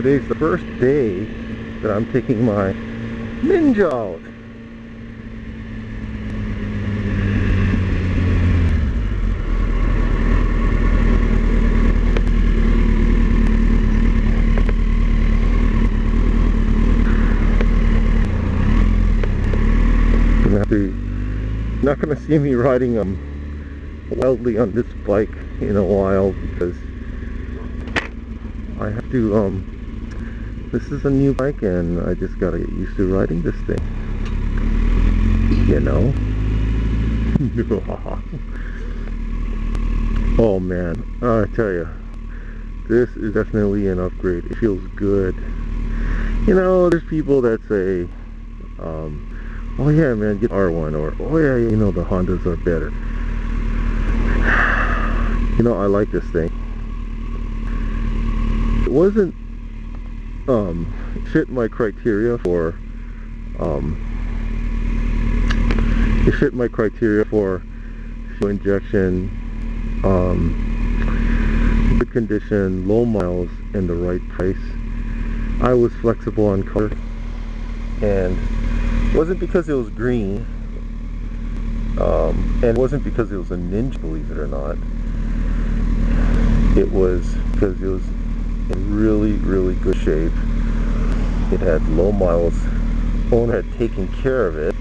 today's the first day that I'm taking my Ninja out. You're not gonna see me riding wildly on this bike in a while because I have to this is a new bike and I just gotta get used to riding this thing, you know. Oh man, I tell you, this is definitely an upgrade. It feels good. You know, there's people that say oh yeah man, get R1, or oh yeah, you know, the Hondas are better. You know, I like this thing. It wasn't fit my criteria for fuel injection, good condition, low miles, and the right price. I was flexible on color, and it wasn't because it was green, and it wasn't because it was a Ninja, believe it or not. It was because it was in really good shape. It had low miles. Owner had taken care of it,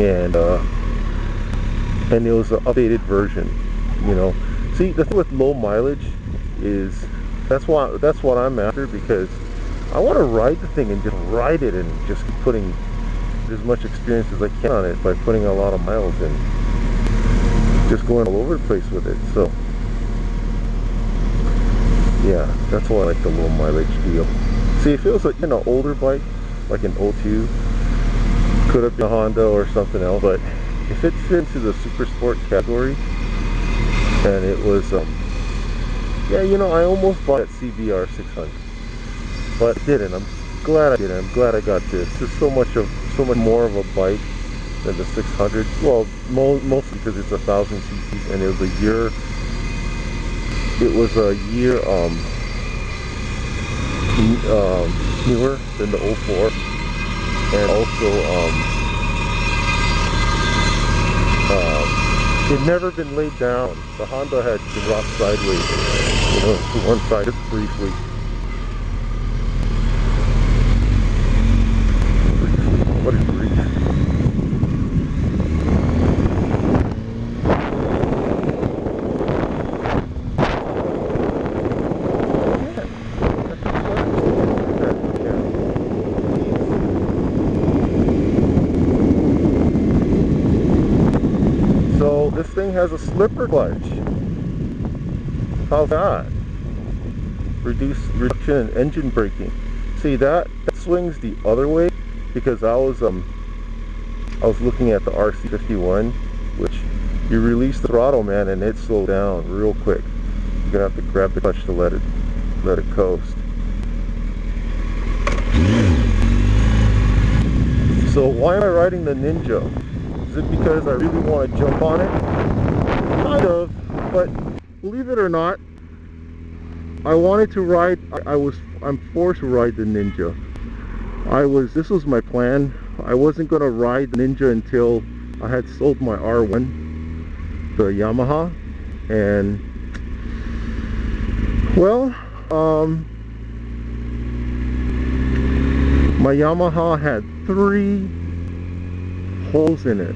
and it was an updated version. You know, see, the thing with low mileage is that's what I'm after, because I want to ride the thing and just ride it and just keep putting as much experience as I can on it by putting a lot of miles in, just going all over the place with it. So yeah, that's why I like the low mileage deal. See, it feels like, you know, older bike, like an 02, could have been a Honda or something else, but if it fit into the super sport category, and it was, yeah, you know, I almost bought that CBR 600, but I didn't. I'm glad I didn't. I'm glad I got this. This is so much more of a bike than the 600. Well, mostly because it's 1,000 cc's, and it was a year. It was a year newer than the 04, and also it never been laid down. The Honda had been rocked sideways, you know, to one side just briefly. What is brief? So this thing has a slipper clutch. How's that? Reduction in engine braking. See, that swings the other way, because I was looking at the RC51, which you release the throttle, man, and it slows down real quick. You're gonna have to grab the clutch to let it coast. So why am I riding the Ninja? Is it because I really want to jump on it? Kind of, but believe it or not, I wanted to ride. I'm forced to ride the Ninja. This was my plan. I wasn't going to ride the Ninja until I had sold my R1, the Yamaha, and well, my Yamaha had 3 holes in it.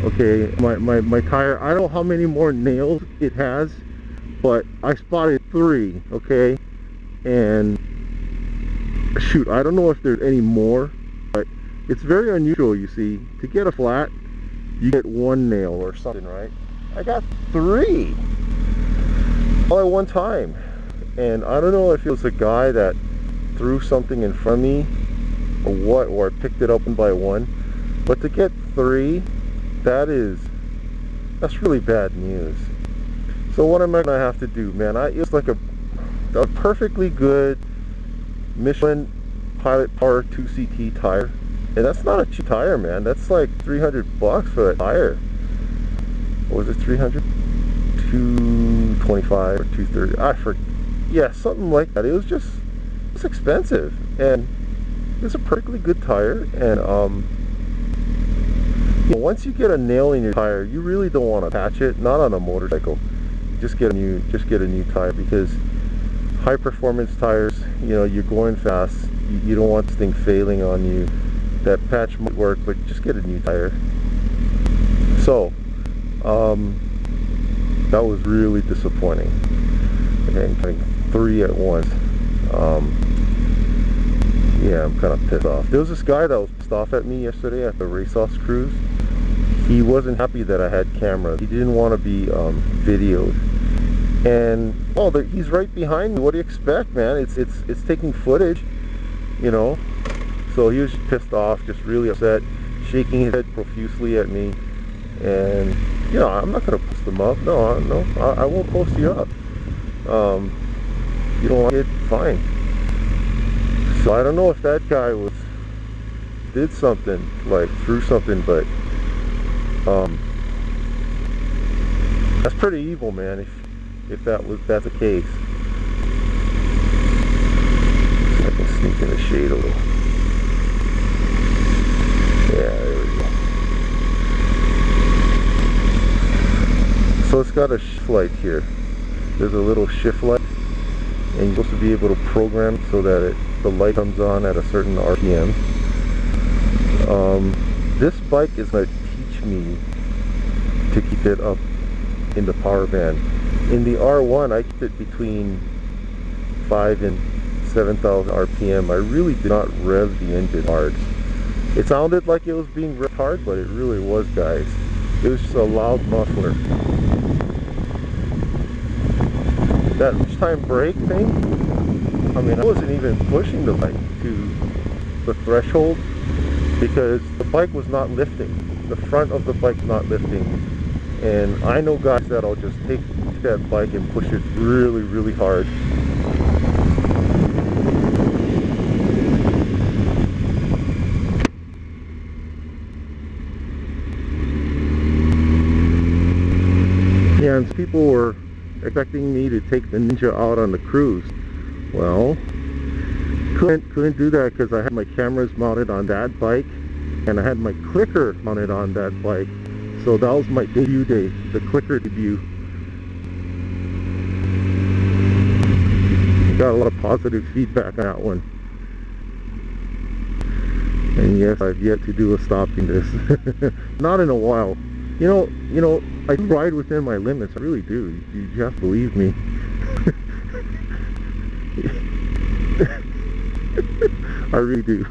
Okay, my tire, I don't know how many more nails it has, but I spotted 3, okay, and shoot, I don't know if there's any more, but it's very unusual, you see, to get a flat, you get 1 nail or something, right? I got 3 all at one time, and I don't know if it was a guy that threw something in front of me or what, or I picked it up one by one, but to get 3, that's really bad news. So what am I gonna have to do, man? It was like a perfectly good Michelin Pilot Power 2CT tire, and that's not a cheap tire, man. That's like $300 for that tire. What was it, 300? $225 or $230. I forget. Yeah, something like that. It was just, it's expensive, and it's a perfectly good tire. And you know, once you get a nail in your tire, you really don't want to patch it. Not on a motorcycle. Just get a new tire, because high performance tires, you know, you're going fast. You don't want this thing failing on you. That patch might work, but just get a new tire. So, that was really disappointing. And getting 3 at once. Yeah, I'm kind of pissed off. There was this guy that was pissed off at me yesterday at the Racehouse cruise. He wasn't happy that I had cameras. He didn't want to be videoed. And oh, he's right behind me. What do you expect, man? It's taking footage, you know. So he was just pissed off, just really upset, shaking his head profusely at me. And you know, I'm not gonna post him up. No, I won't post you up. You don't like it, fine. So I don't know if that guy did something, like threw something, but that's pretty evil, man. If that's the case. So I can sneak in the shade a little. Yeah, there we go. So it's got a shift light here. There's a little shift light, and you're supposed to be able to program so that the light comes on at a certain RPM. This bike is going to teach me to keep it up in the power band. In the R1, I kept it between 5,000 and 7,000 RPM. I really did not rev the engine hard. It sounded like it was being revved hard, but it really was, guys. It was just a loud muffler. That each time brake thing, I mean, I wasn't even pushing the bike to the threshold because the bike was not lifting. The front of the bike's not lifting. And I know guys that'll just take that bike and push it really, really hard. Yeah, and people were expecting me to take the Ninja out on the cruise. Well, couldn't do that because I had my cameras mounted on that bike and I had my clicker mounted on that bike. So that was my debut day, the clicker debut. Got a lot of positive feedback on that one. And yes, I've yet to do a stopping this. Not in a while. You know, I ride within my limits. I really do. You have to believe me. I really do.